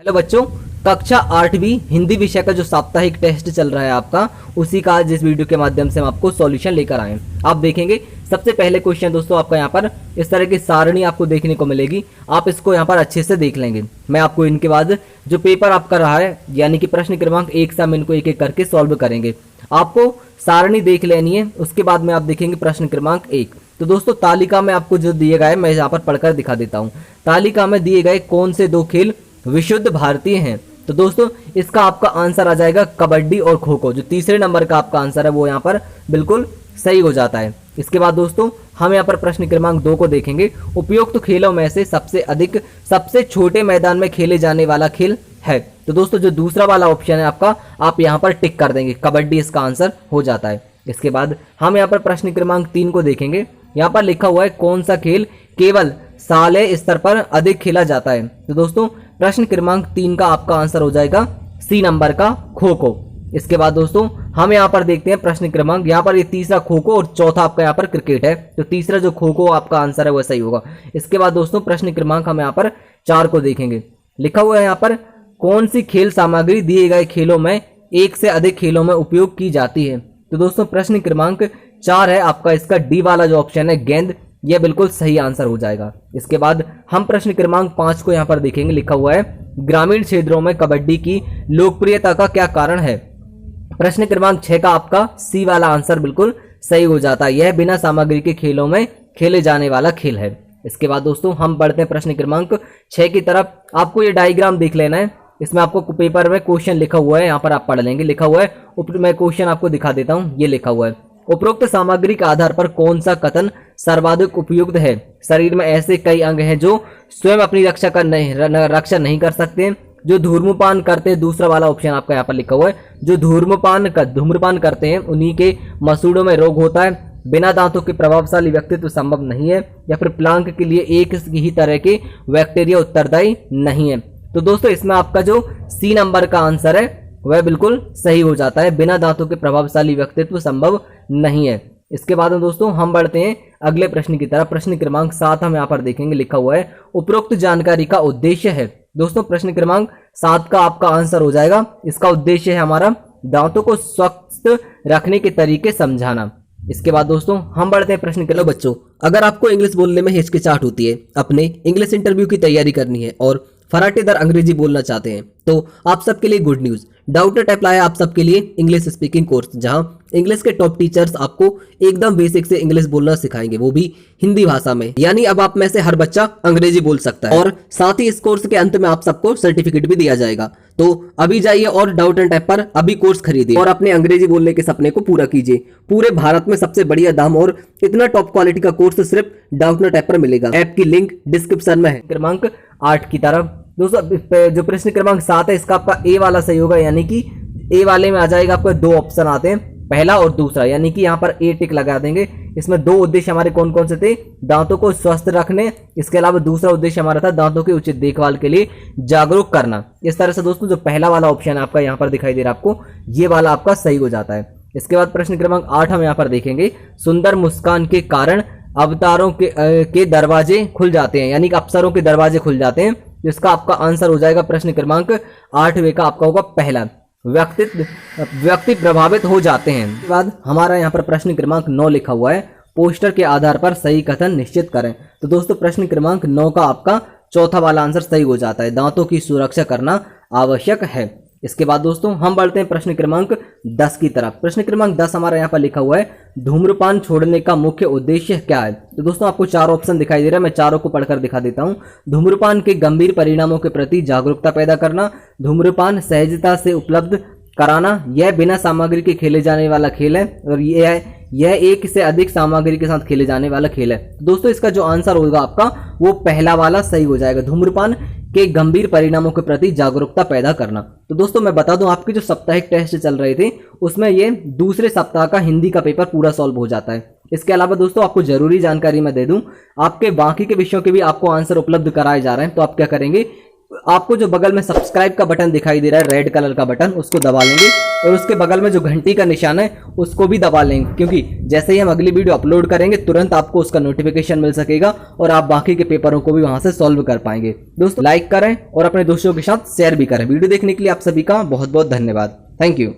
Hello बच्चों, कक्षा 8वीं हिंदी विषय का जो साप्ताहिक टेस्ट चल रहा है आपका, उसी का आज इस वीडियो के माध्यम से हम आपको सॉल्यूशन लेकर आए हैं। आप देखेंगे सबसे पहले क्वेश्चन दोस्तों आपका यहाँ पर इस तरह की सारणी आपको देखने को मिलेगी। आप इसको यहाँ पर अच्छे से देख लेंगे। मैं आपको इनके बाद जो पेपर आपका रहा है यानी कि प्रश्न क्रमांक 1 से हम इनको एक एक करके सॉल्व करेंगे। आपको सारणी देख लेनी है, उसके बाद में आप देखेंगे प्रश्न क्रमांक 1। तो दोस्तों तालिका में आपको जो दिए गए मैं यहाँ पर पढ़कर दिखा देता हूँ। तालिका में दिए गए कौन से दो खेल विशुद्ध भारतीय हैं? तो दोस्तों इसका आपका आंसर आ जाएगा कबड्डी और खो खो। जो तीसरे नंबर का आपका आंसर है वो यहाँ पर बिल्कुल सही हो जाता है। इसके बाद दोस्तों हम यहाँ पर प्रश्न क्रमांक 2 को देखेंगे। उपयुक्त खेलों में से सबसे अधिक सबसे छोटे मैदान में खेले जाने वाला खेल है। तो दोस्तों जो दूसरा वाला ऑप्शन है आपका, आप यहाँ पर टिक कर देंगे, कबड्डी इसका आंसर हो जाता है। इसके बाद हम यहाँ पर प्रश्न क्रमांक 3 को देखेंगे। यहाँ पर लिखा हुआ है कौन सा खेल केवल शालेय स्तर पर अधिक खेला जाता है? तो दोस्तों प्रश्न क्रमांक 3 का आपका आंसर हो जाएगा सी नंबर का खो खो। इसके बाद दोस्तों हम यहाँ पर देखते हैं प्रश्न क्रमांक, यहाँ पर ये तीसरा खो खो और चौथा आपका यहाँ पर क्रिकेट है। तो तीसरा जो खो खो आपका आंसर है वो सही होगा। इसके बाद दोस्तों प्रश्न क्रमांक हम यहाँ पर 4 को देखेंगे। लिखा हुआ है यहाँ पर कौन सी खेल सामग्री दिए गए खेलों में एक से अधिक खेलों में उपयोग की जाती है? तो दोस्तों प्रश्न क्रमांक 4 है आपका, इसका डी वाला जो ऑप्शन है गेंद, यह बिल्कुल सही आंसर हो जाएगा। इसके बाद हम प्रश्न क्रमांक 5 को यहाँ पर देखेंगे। लिखा हुआ है ग्रामीण क्षेत्रों में कबड्डी की लोकप्रियता का क्या कारण है? प्रश्न क्रमांक 6 का आपका सी वाला आंसर बिल्कुल सही हो जाता है। यह बिना सामग्री के खेलों में खेले जाने वाला खेल है। इसके बाद दोस्तों हम बढ़ते हैं प्रश्न क्रमांक 6 की तरफ। आपको ये डायग्राम देख लेना है, इसमें आपको पेपर में क्वेश्चन लिखा हुआ है, यहाँ पर आप पढ़ लेंगे। लिखा हुआ है, मैं क्वेश्चन आपको दिखा देता हूँ। ये लिखा हुआ है उपरोक्त सामग्री के आधार पर कौन सा कथन सर्वाधिक उपयुक्त है? शरीर में ऐसे कई अंग हैं जो स्वयं अपनी रक्षा नहीं कर सकते। जो धूम्रपान करते हैं, दूसरा वाला ऑप्शन आपका यहाँ पर लिखा हुआ है, जो धूम्रपान करते हैं उन्हीं के मसूड़ों में रोग होता है। बिना दांतों के प्रभावशाली व्यक्तित्व संभव नहीं है। या फिर प्लांक के लिए एक ही तरह के बैक्टीरिया उत्तरदायी नहीं है। तो दोस्तों इसमें आपका जो सी नंबर का आंसर है वह बिल्कुल सही हो जाता है। बिना दांतों के प्रभावशाली व्यक्तित्व संभव नहीं है। इसके बाद में दोस्तों हम बढ़ते हैं अगले प्रश्न की तरफ। प्रश्न क्रमांक 7 हम यहाँ पर देखेंगे। लिखा हुआ है उपरोक्त जानकारी का उद्देश्य है। दोस्तों प्रश्न क्रमांक 7 का आपका आंसर हो जाएगा, इसका उद्देश्य है हमारा दांतों को स्वस्थ रखने के तरीके समझाना। इसके बाद दोस्तों हम बढ़ते हैं प्रश्न क्रमांक। बच्चों अगर आपको इंग्लिश बोलने में हिचकिचाहट होती है, अपने इंग्लिश इंटरव्यू की तैयारी करनी है और फराटेदार अंग्रेजी बोलना चाहते हैं, तो आप सबके लिए गुड न्यूज। डाउटनेट ऐप लाया आप सबके लिए इंग्लिश स्पीकिंग कोर्स, जहां इंग्लिश के टॉप टीचर्स आपको एकदम बेसिक से इंग्लिश बोलना सिखाएंगे, वो भी हिंदी भाषा में। यानी अब आप में से हर बच्चा अंग्रेजी बोल सकता है। और साथ ही इस कोर्स के अंत में आप सबको सर्टिफिकेट भी दिया जाएगा। तो अभी जाइए और डाउटनेट ऐप पर अभी कोर्स खरीदिए और अपने अंग्रेजी बोलने के सपने को पूरा कीजिए। पूरे भारत में सबसे बढ़िया दाम और इतना टॉप क्वालिटी का कोर्स सिर्फ डाउटनेट ऐप पर मिलेगा। ऐप की लिंक डिस्क्रिप्शन में है। क्रमांक 8 की तरफ दोस्तों जो प्रश्न क्रमांक 7 है, इसका आपका ए वाला सही होगा। यानी कि ए वाले में आ जाएगा आपको 2 ऑप्शन आते हैं, पहला और दूसरा, यानी कि यहाँ पर ए टिक लगा देंगे। इसमें 2 उद्देश्य हमारे कौन कौन से थे? दांतों को स्वस्थ रखने, इसके अलावा दूसरा उद्देश्य हमारा था दांतों की उचित देखभाल के लिए जागरूक करना। इस तरह से दोस्तों जो पहला वाला ऑप्शन है आपका यहाँ पर दिखाई दे रहा है आपको, ये वाला आपका सही हो जाता है। इसके बाद प्रश्न क्रमांक 8 हम यहाँ पर देखेंगे। सुंदर मुस्कान के कारण अवतारों के दरवाजे खुल जाते हैं, यानी कि अप्सरों के दरवाजे खुल जाते हैं। जिसका आपका आंसर हो जाएगा प्रश्न क्रमांक 8वें का आपका होगा पहला, व्यक्ति प्रभावित हो जाते हैं। इसके बाद हमारा यहाँ पर प्रश्न क्रमांक 9 लिखा हुआ है, पोस्टर के आधार पर सही कथन निश्चित करें। तो दोस्तों प्रश्न क्रमांक 9 का आपका चौथा वाला आंसर सही हो जाता है, दांतों की सुरक्षा करना आवश्यक है। इसके बाद दोस्तों हम बढ़ते हैं प्रश्न क्रमांक 10 की तरफ। प्रश्न क्रमांक 10 हमारा यहाँ पर लिखा हुआ है, धूम्रपान छोड़ने का मुख्य उद्देश्य क्या है? तो दोस्तों आपको 4 ऑप्शन दिखाई दे रहा है, मैं चारों को पढ़कर दिखा देता हूँ। धूम्रपान के गंभीर परिणामों के प्रति जागरूकता पैदा करना, धूम्रपान सहजता से उपलब्ध कराना, यह बिना सामग्री के खेले जाने वाला खेल है, और यह एक से अधिक सामग्री के साथ खेले जाने वाला खेल है। तो दोस्तों इसका जो आंसर होगा आपका वो पहला वाला सही हो जाएगा, धूम्रपान के गंभीर परिणामों के प्रति जागरूकता पैदा करना। तो दोस्तों मैं बता दूं, आपके जो साप्ताहिक टेस्ट चल रहे थे उसमें ये दूसरे सप्ताह का हिंदी का पेपर पूरा सॉल्व हो जाता है। इसके अलावा दोस्तों आपको जरूरी जानकारी मैं दे दूं, आपके बाकी के विषयों के भी आपको आंसर उपलब्ध कराए जा रहे हैं। तो आप क्या करेंगे, आपको जो बगल में सब्सक्राइब का बटन दिखाई दे रहा है रेड कलर का बटन, उसको दबा लेंगे और उसके बगल में जो घंटी का निशान है उसको भी दबा लेंगे, क्योंकि जैसे ही हम अगली वीडियो अपलोड करेंगे तुरंत आपको उसका नोटिफिकेशन मिल सकेगा और आप बाकी के पेपरों को भी वहां से सॉल्व कर पाएंगे। दोस्तों लाइक करें और अपने दोस्तों के साथ शेयर भी करें। वीडियो देखने के लिए आप सभी का बहुत बहुत धन्यवाद। Thank you.